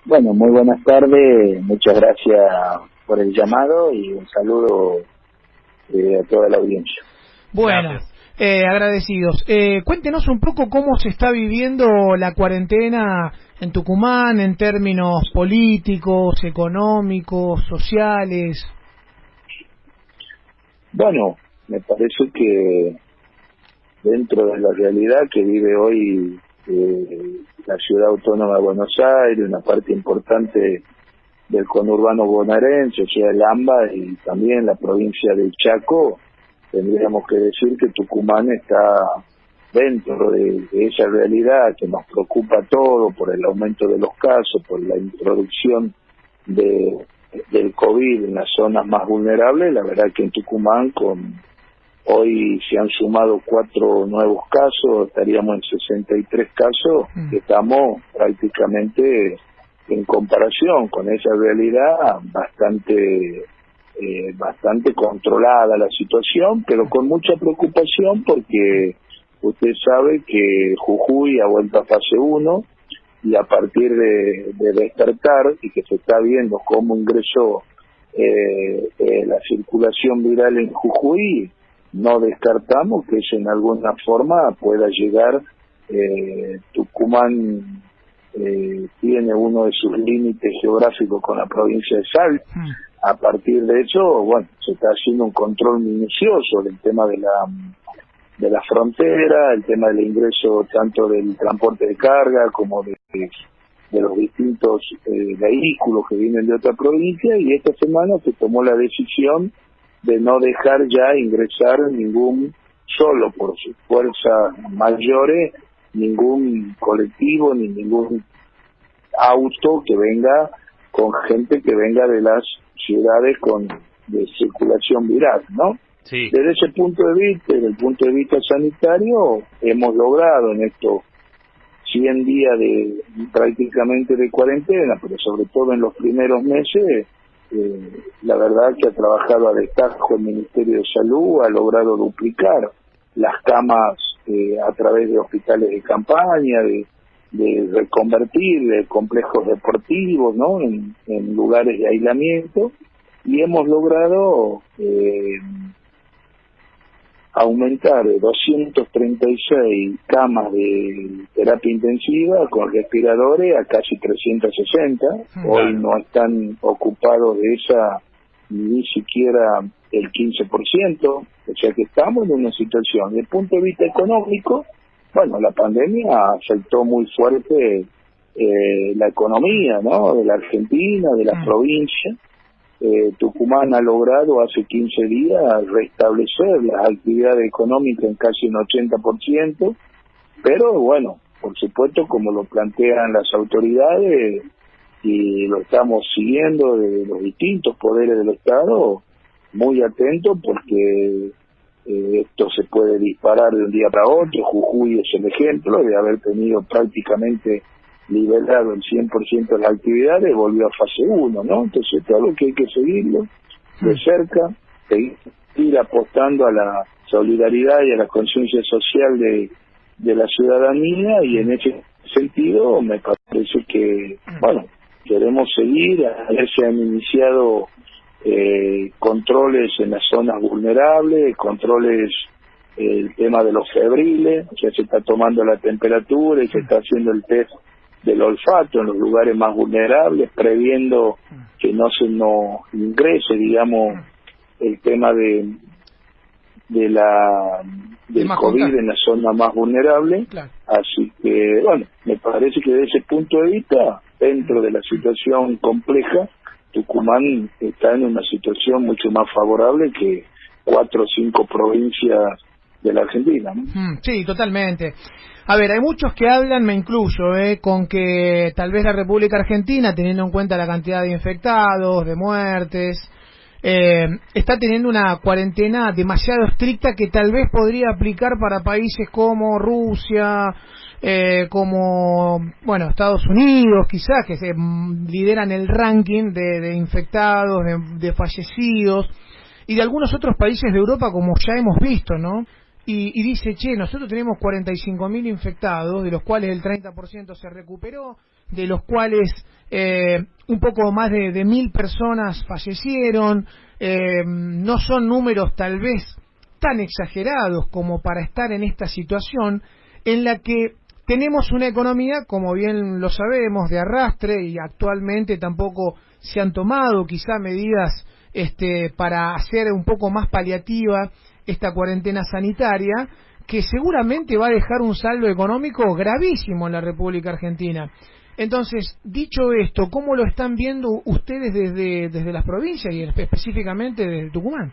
Bueno, muy buenas tardes, muchas gracias por el llamado y un saludo a toda la audiencia. Bueno, agradecidos. Cuéntenos un poco cómo se está viviendo la cuarentena en Tucumán en términos políticos, económicos, sociales. Bueno, me parece que dentro de la realidad que vive hoy la ciudad autónoma de Buenos Aires, una parte importante del conurbano bonaerense, o sea, el AMBA, y también la provincia del Chaco, tendríamos que decir que Tucumán está dentro de esa realidad que nos preocupa a todos por el aumento de los casos, por la introducción del COVID en las zonas más vulnerables. La verdad que en Tucumán hoy se han sumado 4 nuevos casos, estaríamos en 63 casos, que estamos prácticamente en comparación con esa realidad bastante controlada la situación, pero con mucha preocupación porque usted sabe que Jujuy ha vuelto a fase 1 y a partir de despertar y que se está viendo cómo ingresó la circulación viral en Jujuy, no descartamos que eso en alguna forma pueda llegar. Tucumán tiene uno de sus límites geográficos con la provincia de Salta. A partir de eso, bueno, se está haciendo un control minucioso del tema de la frontera, el tema del ingreso tanto del transporte de carga como de los distintos vehículos que vienen de otra provincia, y esta semana se tomó la decisión de no dejar ya ingresar solo por sus fuerzas mayores, ningún colectivo ni ningún auto que venga con gente que venga de las ciudades de circulación viral, ¿no? Sí. Desde ese punto de vista, desde el punto de vista sanitario, hemos logrado en estos 100 días prácticamente de cuarentena, pero sobre todo en los primeros meses, la verdad que ha trabajado a destajo el Ministerio de Salud, ha logrado duplicar las camas a través de hospitales de campaña, de reconvertir complejos deportivos, ¿no?, en lugares de aislamiento, y hemos logrado aumentar de 236 camas de terapia intensiva con respiradores a casi 360. Hoy no están ocupados de esa ni siquiera el 15%, o sea que estamos en una situación. Desde el punto de vista económico, bueno, la pandemia afectó muy fuerte la economía, ¿no?, de la Argentina, de la provincia. Tucumán ha logrado hace 15 días restablecer las actividades económicas en casi un 80%, pero bueno, por supuesto, como lo plantean las autoridades y lo estamos siguiendo de los distintos poderes del Estado, muy atentos porque esto se puede disparar de un día para otro. Jujuy es el ejemplo de haber tenido prácticamente liberado el 100% de las actividades, volvió a fase 1, ¿no? Entonces todo lo que hay que seguirlo de cerca, seguir apostando a la solidaridad y a la conciencia social de la ciudadanía, y en ese sentido me parece que, bueno, queremos seguir. Ayer se han iniciado controles en las zonas vulnerables, controles, el tema de los febriles, o sea, se está tomando la temperatura y se está haciendo el test del olfato en los lugares más vulnerables, previendo que no ingrese, digamos, el tema del COVID en la zona más vulnerable. Claro. Así que, bueno, me parece que desde ese punto de vista, dentro de la situación compleja, Tucumán está en una situación mucho más favorable que 4 o 5 provincias de la Argentina, ¿no? Sí, totalmente. A ver, hay muchos que hablan, me incluyo, con que tal vez la República Argentina, teniendo en cuenta la cantidad de infectados, de muertes, está teniendo una cuarentena demasiado estricta que tal vez podría aplicar para países como Rusia, como, bueno, Estados Unidos, quizás, que se lideran el ranking de infectados, de fallecidos, y de algunos otros países de Europa, como ya hemos visto, ¿no? Y dice, nosotros tenemos 45.000 infectados, de los cuales el 30% se recuperó, de los cuales un poco más de 1.000 personas fallecieron, no son números tal vez tan exagerados como para estar en esta situación en la que tenemos una economía, como bien lo sabemos, de arrastre, y actualmente tampoco se han tomado quizá medidas para hacer un poco más paliativa esta cuarentena sanitaria, que seguramente va a dejar un saldo económico gravísimo en la República Argentina. Entonces, dicho esto, ¿cómo lo están viendo ustedes desde las provincias y específicamente desde Tucumán?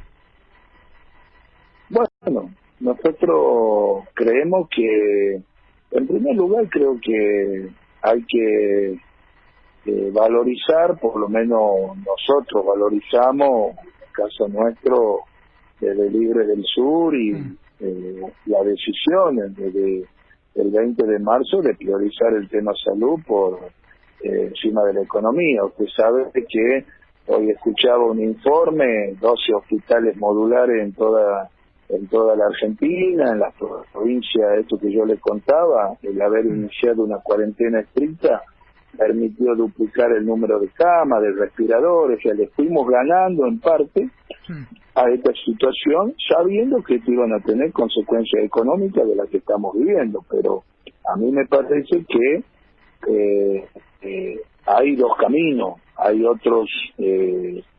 Bueno, nosotros creemos que, en primer lugar, creo que hay que valorizar, por lo menos nosotros valorizamos, en el caso nuestro, desde Libre del Sur, y la decisión desde el 20 de marzo de priorizar el tema salud por encima de la economía. Usted sabe que hoy escuchaba un informe, 12 hospitales modulares en toda la Argentina, en las provincias, esto que yo les contaba, el haber iniciado una cuarentena estricta permitió duplicar el número de camas, de respiradores, ya le fuimos ganando en parte a esta situación, sabiendo que esto iban a tener consecuencias económicas de las que estamos viviendo, pero a mí me parece que hay dos caminos, hay otros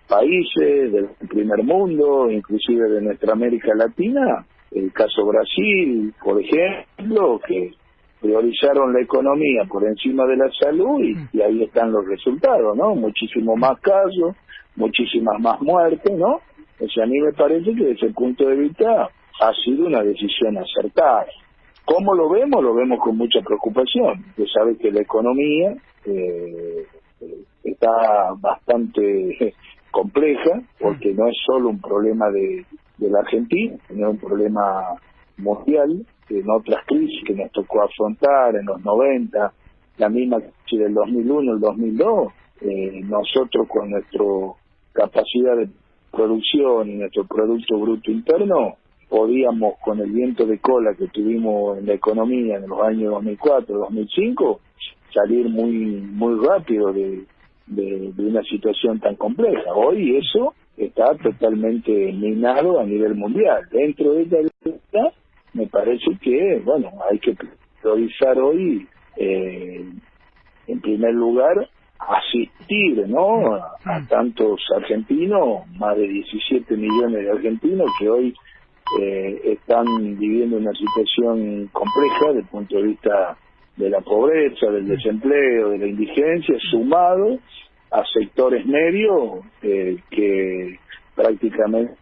países del primer mundo, inclusive de nuestra América Latina, el caso Brasil, por ejemplo, que priorizaron la economía por encima de la salud y ahí están los resultados, ¿no? Muchísimo más casos, muchísimas más muertes, ¿no? O sea, a mí me parece que desde ese punto de vista ha sido una decisión acertada. ¿Cómo lo vemos? Lo vemos con mucha preocupación. Usted sabe que la economía está bastante compleja, porque no es solo un problema de la Argentina, sino un problema mundial. En otras crisis que nos tocó afrontar en los 90, la misma crisis del 2001, el 2002, nosotros con nuestra capacidad de producción y nuestro Producto Bruto Interno, podíamos, con el viento de cola que tuvimos en la economía en los años 2004, 2005, salir muy rápido de una situación tan compleja. Hoy eso está totalmente minado a nivel mundial. Dentro de esta me parece que, bueno, hay que priorizar hoy, en primer lugar, asistir, ¿no?, a tantos argentinos, más de 17 millones de argentinos que hoy están viviendo una situación compleja desde el punto de vista de la pobreza, del desempleo, de la indigencia, sumado a sectores medios que prácticamente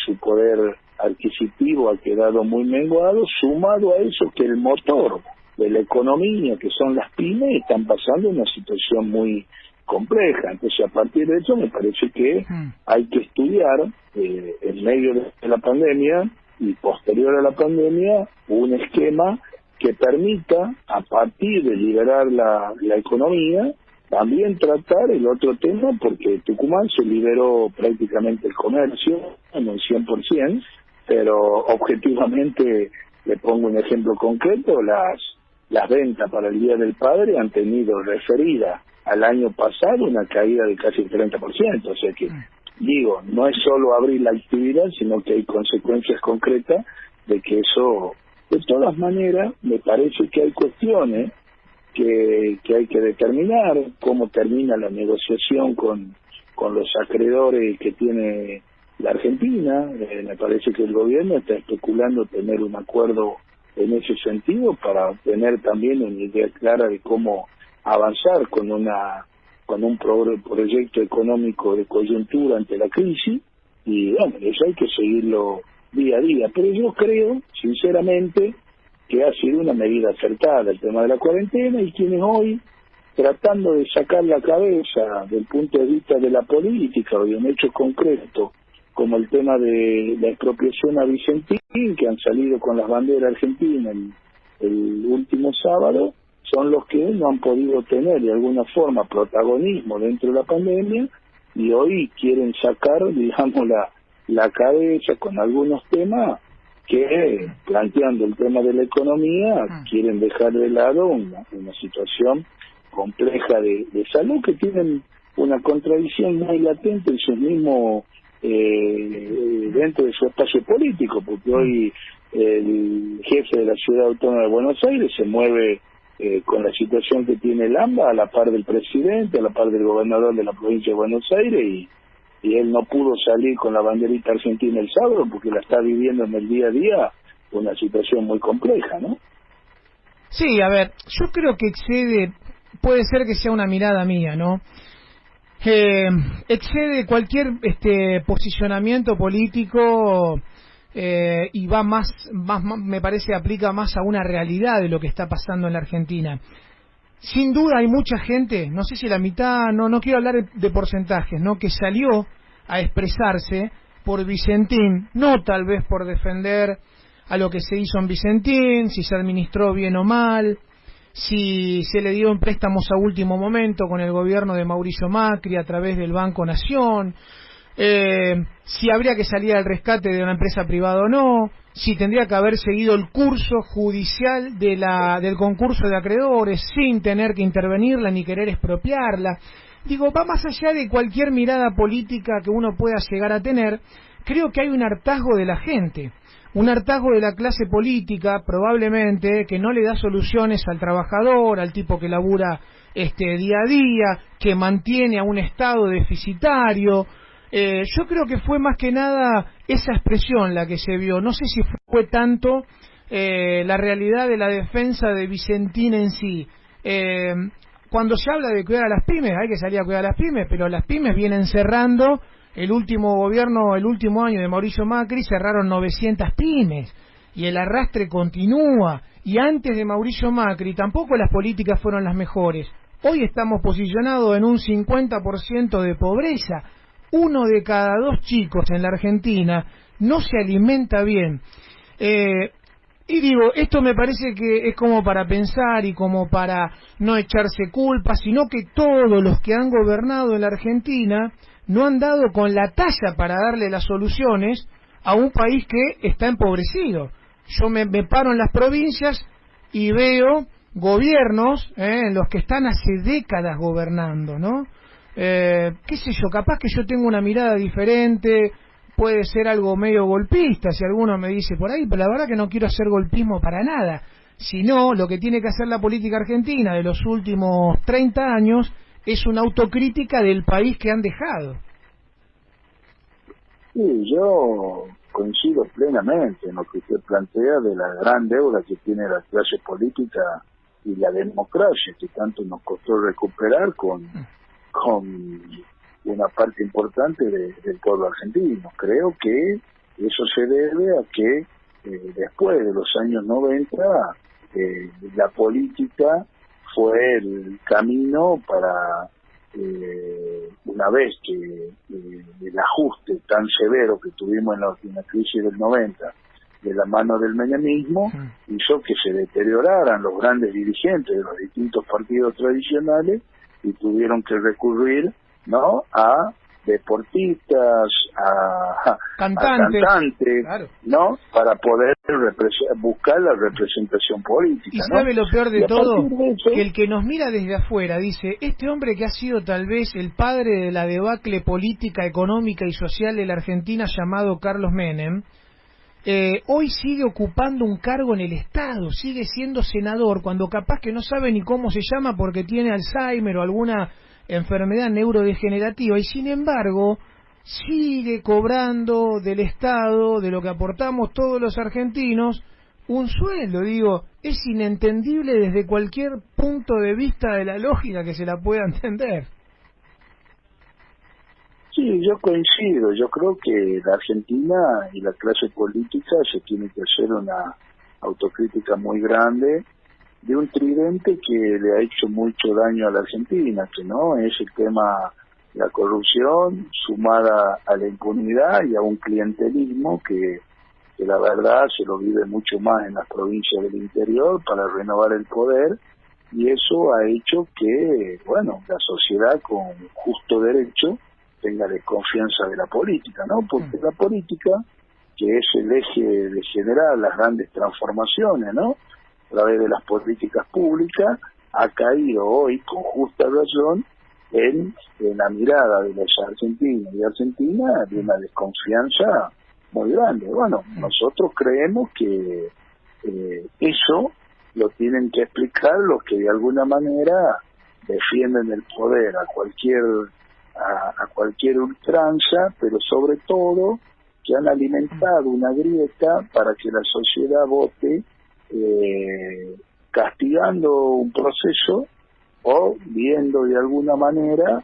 su poder adquisitivo ha quedado muy menguado, sumado a eso que el motor de la economía, que son las pymes, están pasando una situación muy compleja. Entonces, a partir de eso, me parece que hay que estudiar, en medio de la pandemia y posterior a la pandemia, un esquema que permita, a partir de liberar la economía, también tratar el otro tema, porque Tucumán se liberó prácticamente el comercio en un 100%, pero objetivamente, le pongo un ejemplo concreto, las ventas para el Día del Padre han tenido referida al año pasado una caída de casi el 30%, o sea que, digo, no es solo abrir la actividad, sino que hay consecuencias concretas de que eso, de todas maneras, me parece que hay cuestiones que hay que determinar, cómo termina la negociación con los acreedores que tiene la Argentina. Me parece que el gobierno está especulando tener un acuerdo en ese sentido para tener también una idea clara de cómo avanzar con un proyecto económico de coyuntura ante la crisis, y bueno, eso hay que seguirlo día a día. Pero yo creo, sinceramente, que ha sido una medida acertada el tema de la cuarentena, y quienes hoy, tratando de sacar la cabeza del punto de vista de la política o de un hecho concreto, como el tema de la expropiación a Vicentín, que han salido con las banderas argentinas el último sábado, son los que no han podido tener de alguna forma protagonismo dentro de la pandemia, y hoy quieren sacar, digamos, la cabeza con algunos temas que, planteando el tema de la economía, quieren dejar de lado una situación compleja de salud, que tienen una contradicción muy latente en sí mismo dentro de su espacio político, porque hoy el jefe de la Ciudad Autónoma de Buenos Aires se mueve con la situación que tiene el AMBA a la par del presidente, a la par del gobernador de la provincia de Buenos Aires, y él no pudo salir con la banderita argentina el sábado porque la está viviendo en el día a día una situación muy compleja, ¿no? Sí, a ver, yo creo que excede, puede ser que sea una mirada mía, ¿no? Excede cualquier posicionamiento político y va más, me parece, aplica más a una realidad de lo que está pasando en la Argentina. Sin duda hay mucha gente, no sé si la mitad, no quiero hablar de porcentajes, ¿no?, que salió a expresarse por Vicentín, no tal vez por defender a lo que se hizo en Vicentín, si se administró bien o mal, si se le dieron préstamos a último momento con el gobierno de Mauricio Macri a través del Banco Nación, si habría que salir al rescate de una empresa privada o no, si tendría que haber seguido el curso judicial del concurso de acreedores sin tener que intervenirla ni querer expropiarla. Digo, va más allá de cualquier mirada política que uno pueda llegar a tener. Creo que hay un hartazgo de la gente, un hartazgo de la clase política, probablemente, que no le da soluciones al trabajador, al tipo que labura día a día, que mantiene a un Estado deficitario. Yo creo que fue más que nada esa expresión la que se vio. No sé si fue tanto la realidad de la defensa de Vicentín en sí. Cuando se habla de cuidar a las pymes, hay que salir a cuidar a las pymes, pero las pymes vienen cerrando. El último gobierno, el último año de Mauricio Macri, cerraron 900 pymes y el arrastre continúa. Y antes de Mauricio Macri tampoco las políticas fueron las mejores. Hoy estamos posicionados en un 50% de pobreza. 1 de cada 2 chicos en la Argentina no se alimenta bien. Y digo, esto me parece que es como para pensar y como para no echarse culpa, sino que todos los que han gobernado en la Argentina no han dado con la talla para darle las soluciones a un país que está empobrecido. Yo me paro en las provincias y veo gobiernos en los que están hace décadas gobernando, ¿no? Qué sé yo, capaz que yo tengo una mirada diferente, puede ser algo medio golpista, si alguno me dice por ahí, pero la verdad que no quiero hacer golpismo para nada, sino lo que tiene que hacer la política argentina de los últimos 30 años es una autocrítica del país que han dejado. Sí, yo coincido plenamente en lo que usted plantea de la gran deuda que tiene la clase política y la democracia, que tanto nos costó recuperar con una parte importante del pueblo argentino. Creo que eso se debe a que después de los años 90 la política fue el camino para, una vez que el ajuste tan severo que tuvimos en la crisis del 90 de la mano del menemismo, hizo que se deterioraran los grandes dirigentes de los distintos partidos tradicionales y tuvieron que recurrir, ¿no?, a deportistas, a cantantes, claro, ¿no?, para poder buscar la representación política. Y sabe, ¿no?, lo peor de todo, que el que nos mira desde afuera dice, este hombre que ha sido tal vez el padre de la debacle política, económica y social de la Argentina llamado Carlos Menem, hoy sigue ocupando un cargo en el Estado, sigue siendo senador, cuando capaz que no sabe ni cómo se llama porque tiene Alzheimer o alguna enfermedad neurodegenerativa, y sin embargo sigue cobrando del Estado, de lo que aportamos todos los argentinos, un sueldo. Digo, es inentendible desde cualquier punto de vista de la lógica que se la pueda entender. Sí, yo coincido. Yo creo que la Argentina y la clase política se tiene que hacer una autocrítica muy grande de un tridente que le ha hecho mucho daño a la Argentina, que no es el tema de la corrupción sumada a la impunidad y a un clientelismo que la verdad se lo vive mucho más en las provincias del interior para renovar el poder, y eso ha hecho que, bueno, la sociedad con justo derecho tenga desconfianza de la política, ¿no? Porque la política, que es el eje de generar las grandes transformaciones, ¿no?, a través de las políticas públicas, ha caído hoy con justa razón en la mirada de los argentinos y argentinas de una desconfianza muy grande. Bueno, nosotros creemos que eso lo tienen que explicar los que de alguna manera defienden el poder a cualquier ultranza, pero sobre todo que han alimentado una grieta para que la sociedad vote castigando un proceso o viendo de alguna manera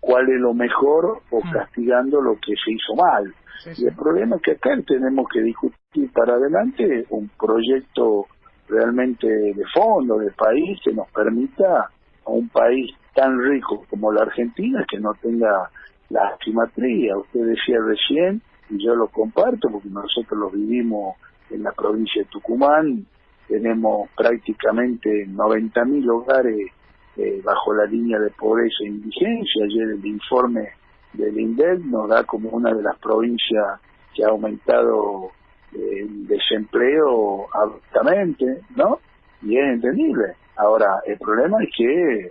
cuál es lo mejor o castigando lo que se hizo mal. Y el problema es que acá tenemos que discutir para adelante un proyecto realmente de fondo, de país, que nos permita a un país tan rico como la Argentina que no tenga la asimetría. Usted decía recién, y yo lo comparto porque nosotros lo vivimos en la provincia de Tucumán, tenemos prácticamente 90.000 hogares bajo la línea de pobreza e indigencia. Ayer el informe del INDEC nos da como una de las provincias que ha aumentado el desempleo abruptamente, ¿no? Y es entendible. Ahora, el problema es que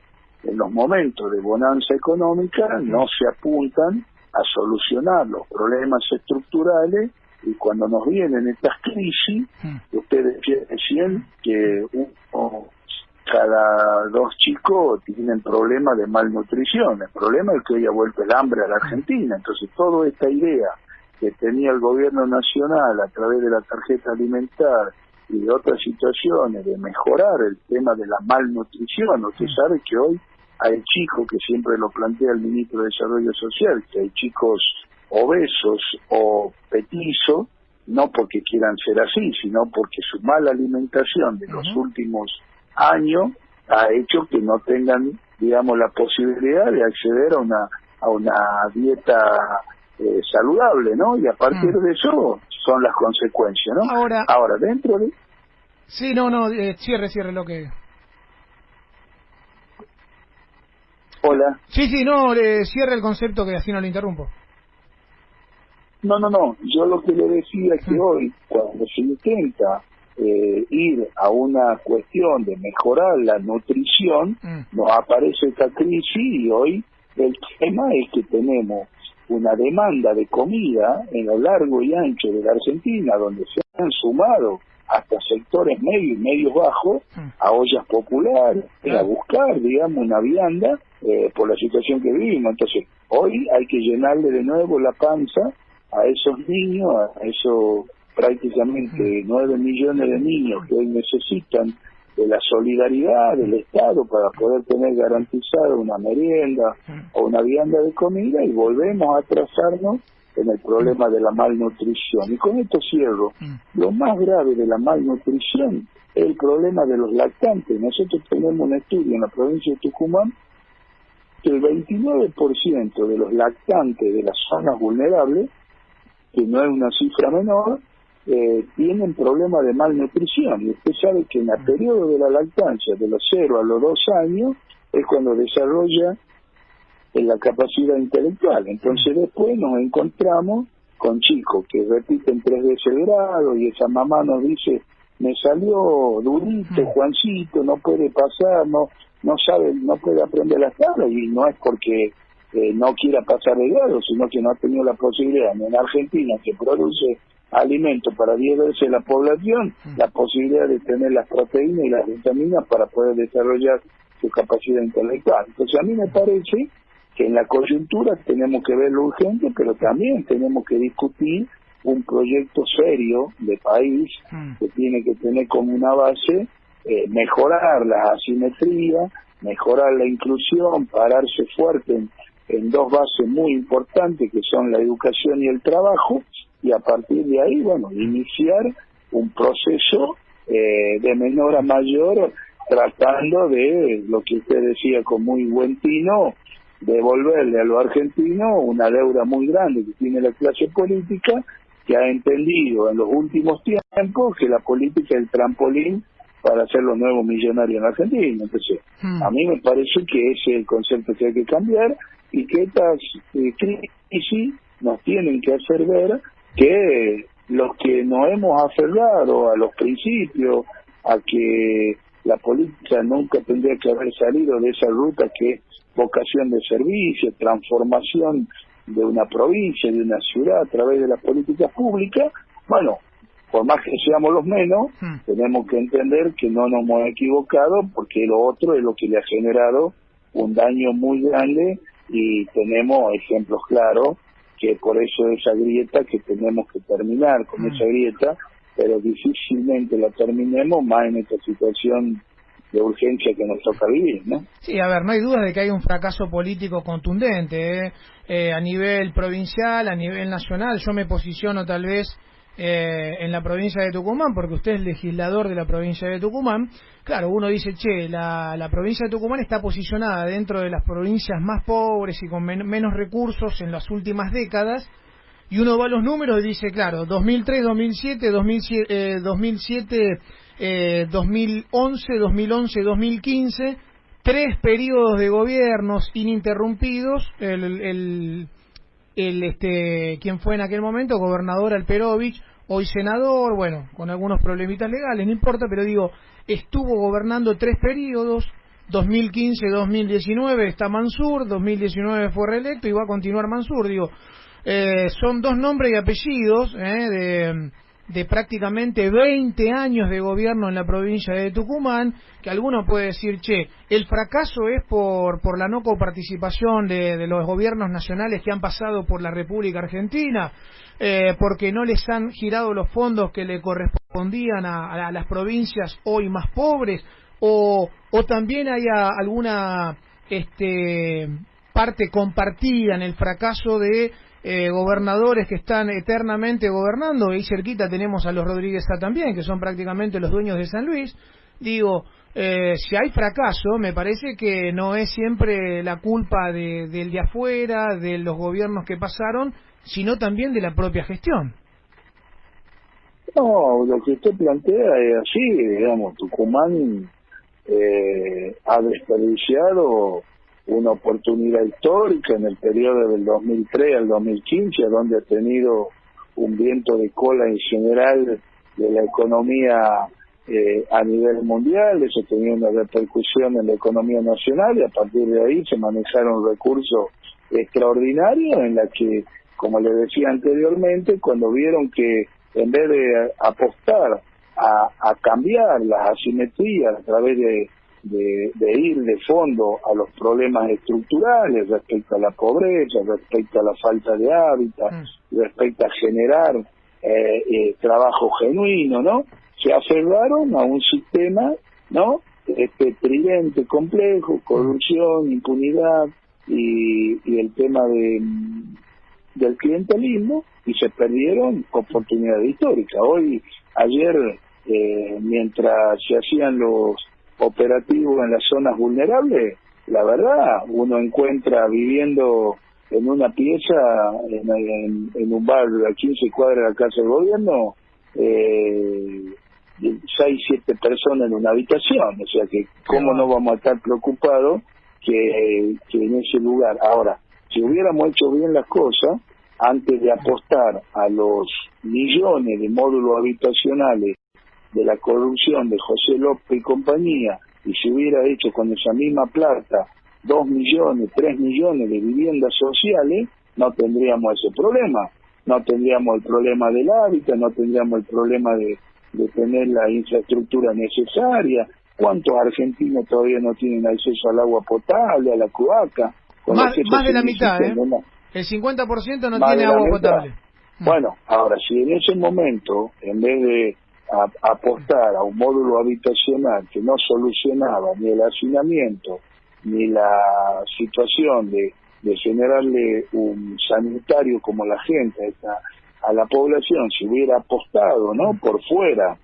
en los momentos de bonanza económica no se apuntan a solucionar los problemas estructurales, y cuando nos vienen estas crisis, ustedes decían que cada 2 chicos tienen problemas de malnutrición. El problema es que hoy ha vuelto el hambre a la Argentina. Entonces, toda esta idea que tenía el gobierno nacional a través de la tarjeta alimentar y de otras situaciones de mejorar el tema de la malnutrición. Usted sabe que hoy hay chicos, que siempre lo plantea el ministro de Desarrollo Social, que hay chicos obesos o petizos, no porque quieran ser así, sino porque su mala alimentación de los últimos años ha hecho que no tengan, digamos, la posibilidad de acceder a una dieta saludable, ¿no? Y a partir de eso son las consecuencias, ¿no? Ahora dentro de... Sí, cierre lo que... Hola. Sí, cierre el concepto, que así no lo interrumpo. No, yo lo que le decía es que hoy, cuando se intenta ir a una cuestión de mejorar la nutrición, nos aparece esta crisis, y hoy el tema es que tenemos una demanda de comida en lo largo y ancho de la Argentina, donde se han sumado hasta sectores medios y medios bajos a ollas populares, a buscar, digamos, una vianda por la situación que vivimos. Entonces, hoy hay que llenarle de nuevo la panza a esos niños, a esos prácticamente 9 millones de niños que hoy necesitan de la solidaridad del Estado para poder tener garantizada una merienda o una vianda de comida, y volvemos a atrasarnos en el problema de la malnutrición. Y con esto cierro. Lo más grave de la malnutrición es el problema de los lactantes. Nosotros tenemos un estudio en la provincia de Tucumán que el 29% de los lactantes de las zonas vulnerables, que no es una cifra menor, tienen problemas de malnutrición. Y usted sabe que en el periodo de la lactancia, de los 0 a los 2 años, es cuando desarrolla la capacidad intelectual. Entonces después nos encontramos con chicos que repiten 3 veces el grado, y esa mamá nos dice: me salió durito, Juancito, no puede pasar, no sabe, no puede aprender las tablas, y no es porque no quiera pasar el grado, sino que no ha tenido la posibilidad en Argentina, que produce alimentos para 10 veces la población, la posibilidad de tener las proteínas y las vitaminas para poder desarrollar su capacidad intelectual. Entonces a mí me parece que en la coyuntura tenemos que ver lo urgente, pero también tenemos que discutir un proyecto serio de país que tiene que tener como una base mejorar la asimetría, mejorar la inclusión, pararse fuerte en 2 bases muy importantes, que son la educación y el trabajo, y a partir de ahí, bueno, iniciar un proceso de menor a mayor, tratando de, lo que usted decía con muy buen tino, devolverle a los argentinos una deuda muy grande que tiene la clase política, que ha entendido en los últimos tiempos que la política es el trampolín para ser los nuevos millonarios en Argentina. Entonces, a mí me parece que ese es el concepto que hay que cambiar, y que estas crisis nos tienen que hacer ver que los que nos hemos aferrado a los principios, a que la política nunca tendría que haber salido de esa ruta que es vocación de servicio, transformación de una provincia, de una ciudad a través de las políticas públicas. Bueno, por más que seamos los menos, tenemos que entender que no nos hemos equivocado, porque lo otro es lo que le ha generado un daño muy grande, y tenemos ejemplos claros que por eso esa grieta que tenemos que terminar con esa grieta, pero difícilmente la terminemos más en esta situación de urgencia que nos toca vivir, ¿no? Sí, a ver, no hay duda de que hay un fracaso político contundente, a nivel provincial, a nivel nacional. Yo me posiciono tal vez en la provincia de Tucumán, porque usted es legislador de la provincia de Tucumán. Claro, uno dice, che, la provincia de Tucumán está posicionada dentro de las provincias más pobres y con menos recursos en las últimas décadas, y uno va a los números y dice, claro, 2003, 2007, 2007, 2011, 2011, 2015, 3 periodos de gobiernos ininterrumpidos. Quien fue en aquel momento gobernador Alperovich, hoy senador, bueno, con algunos problemitas legales, no importa, pero digo, estuvo gobernando 3 periodos, 2015-2019 está Mansur, 2019 fue reelecto y va a continuar Mansur. Digo, son 2 nombres y apellidos de prácticamente 20 años de gobierno en la provincia de Tucumán, que alguno puede decir, che, el fracaso es por la no coparticipación de los gobiernos nacionales que han pasado por la República Argentina, porque no les han girado los fondos que le correspondían a las provincias hoy más pobres, o también hay alguna parte compartida en el fracaso de gobernadores que están eternamente gobernando. Ahí cerquita tenemos a los Rodríguez Sá también, que son prácticamente los dueños de San Luis. Digo, si hay fracaso, me parece que no es siempre la culpa del de afuera, de los gobiernos que pasaron, sino también de la propia gestión. No, lo que usted plantea es así, digamos, Tucumán ha desperdiciado una oportunidad histórica en el periodo del 2003 al 2015, donde ha tenido un viento de cola en general de la economía a nivel mundial. Eso tenía una repercusión en la economía nacional, y a partir de ahí se manejaron recursos extraordinarios en la que, como le decía anteriormente, cuando vieron que en vez de apostar a cambiar las asimetrías a través de ir de fondo a los problemas estructurales respecto a la pobreza, respecto a la falta de hábitat, respecto a generar trabajo genuino, ¿no? Se aferraron a un sistema, ¿no? Tridente complejo, corrupción, impunidad y el tema del clientelismo, y se perdieron oportunidades históricas. Ayer, mientras se hacían los operativos en las zonas vulnerables, la verdad, uno encuentra viviendo en una pieza, en un barrio a 15 cuadras de la casa del gobierno, 6, 7 personas en una habitación. O sea que, ¿cómo no vamos a estar preocupados que en ese lugar? Ahora, si hubiéramos hecho bien las cosas, antes de apostar a los millones de módulos habitacionales de la corrupción de José López y compañía, y se hubiera hecho con esa misma plata 2 millones, 3 millones de viviendas sociales, no tendríamos ese problema. No tendríamos el problema del hábitat, no tendríamos el problema de tener la infraestructura necesaria. ¿Cuántos argentinos todavía no tienen acceso al agua potable, a la cloaca? Más de la mitad, ¿eh? El 50% no tiene agua potable. Bueno, ahora, si en ese momento, en vez de apostar a un módulo habitacional que no solucionaba ni el hacinamiento, ni la situación de generarle un sanitario como la gente a la población, se hubiera apostado, ¿no?, por fuera.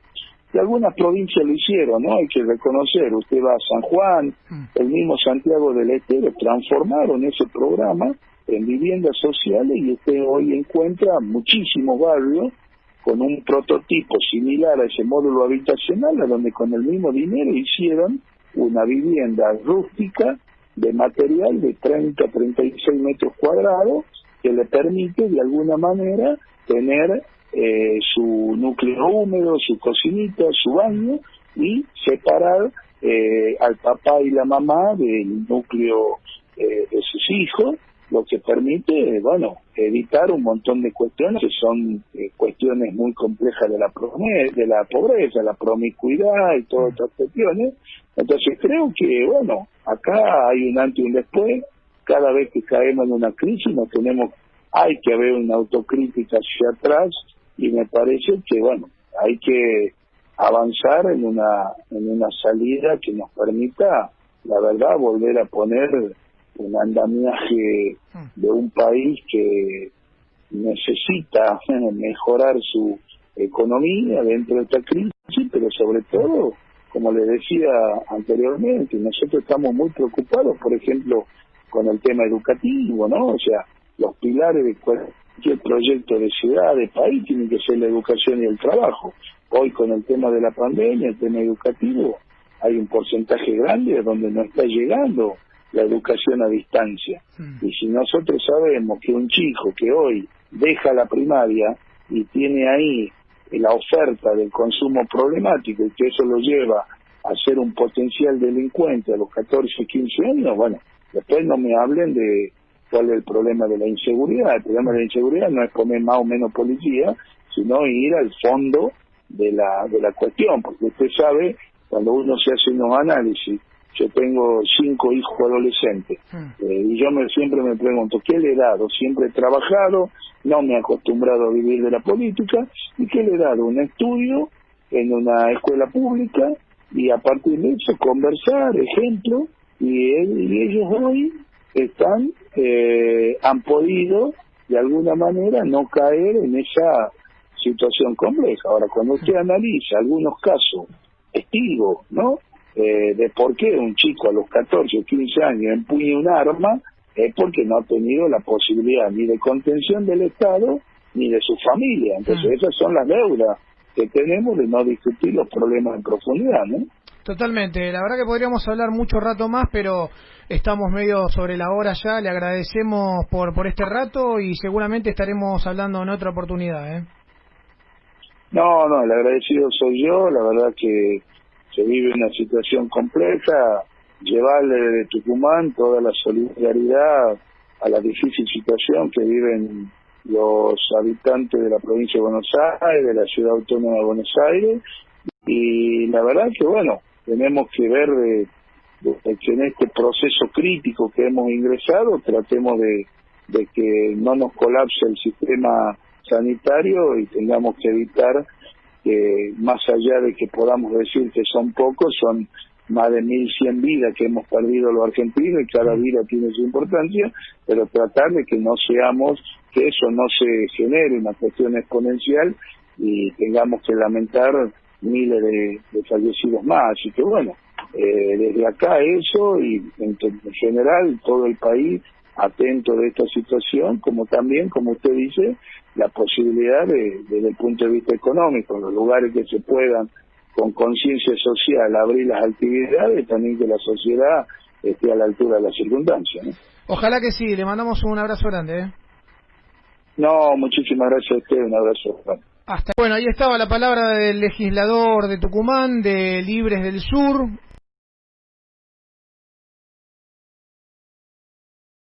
Y algunas provincias lo hicieron, ¿no? Hay que reconocer, usted va a San Juan, el mismo Santiago del Estero, transformaron ese programa en viviendas sociales, y usted hoy encuentra muchísimos barrios con un prototipo similar a ese módulo habitacional, a donde con el mismo dinero hicieron una vivienda rústica de material de 30 a 36 metros cuadrados, que le permite de alguna manera tener su núcleo húmedo, su cocinita, su baño, y separar al papá y la mamá del núcleo de sus hijos, lo que permite, bueno, evitar un montón de cuestiones que son cuestiones muy complejas de la pobreza, la promiscuidad y todas estas cuestiones. Entonces creo que, bueno, acá hay un antes y un después. Cada vez que caemos en una crisis hay que haber una autocrítica hacia atrás, y me parece que, bueno, hay que avanzar en una salida que nos permita, la verdad, volver a poner un andamiaje de un país que necesita mejorar su economía dentro de esta crisis, pero sobre todo, como les decía anteriormente, nosotros estamos muy preocupados, por ejemplo, con el tema educativo, ¿no? O sea, los pilares de cualquier proyecto de ciudad, de país, tienen que ser la educación y el trabajo. Hoy, con el tema de la pandemia, el tema educativo, hay un porcentaje grande donde no está llegando la educación a distancia. Y si nosotros sabemos que un chico que hoy deja la primaria y tiene ahí la oferta del consumo problemático, y que eso lo lleva a ser un potencial delincuente a los 14, 15 años, bueno, después no me hablen de cuál es el problema de la inseguridad. El problema de la inseguridad no es poner más o menos policía, sino ir al fondo de la cuestión, porque usted sabe, cuando uno se hace unos análisis, yo tengo 5 hijos adolescentes, y yo siempre me pregunto, ¿qué le he dado? Siempre he trabajado, no me he acostumbrado a vivir de la política, ¿y qué le he dado? Un estudio en una escuela pública, y a partir de eso conversar, ejemplo, y ellos hoy han podido de alguna manera no caer en esa situación compleja. Ahora, cuando usted analiza algunos casos testigos, ¿no?, de por qué un chico a los 14 o 15 años empuña un arma, es porque no ha tenido la posibilidad ni de contención del Estado ni de su familia. Entonces esas son las deudas que tenemos de no discutir los problemas en profundidad, ¿no? Totalmente, la verdad que podríamos hablar mucho rato más, pero estamos medio sobre la hora ya. Le agradecemos por este rato y seguramente estaremos hablando en otra oportunidad, ¿eh? No, el agradecido soy yo. La verdad que se vive una situación compleja, llevarle de Tucumán toda la solidaridad a la difícil situación que viven los habitantes de la provincia de Buenos Aires, de la ciudad autónoma de Buenos Aires, y la verdad que, bueno, tenemos que ver de que en este proceso crítico que hemos ingresado tratemos de que no nos colapse el sistema sanitario y tengamos que evitar que, más allá de que podamos decir que son pocos, son más de 1.100 vidas que hemos perdido los argentinos, y cada vida tiene su importancia, pero tratar de que que eso no se genere una cuestión exponencial y tengamos que lamentar miles de fallecidos más. Así que bueno, desde acá eso, y en general todo el país atento de esta situación, como también, como usted dice, la posibilidad desde el punto de vista económico, en los lugares que se puedan, con conciencia social, abrir las actividades, también que la sociedad esté a la altura de las circunstancias, ¿no? Ojalá que sí, le mandamos un abrazo grande, ¿eh? No, muchísimas gracias a usted, un abrazo grande. Bueno, ahí estaba la palabra del legislador de Tucumán, de Libres del Sur.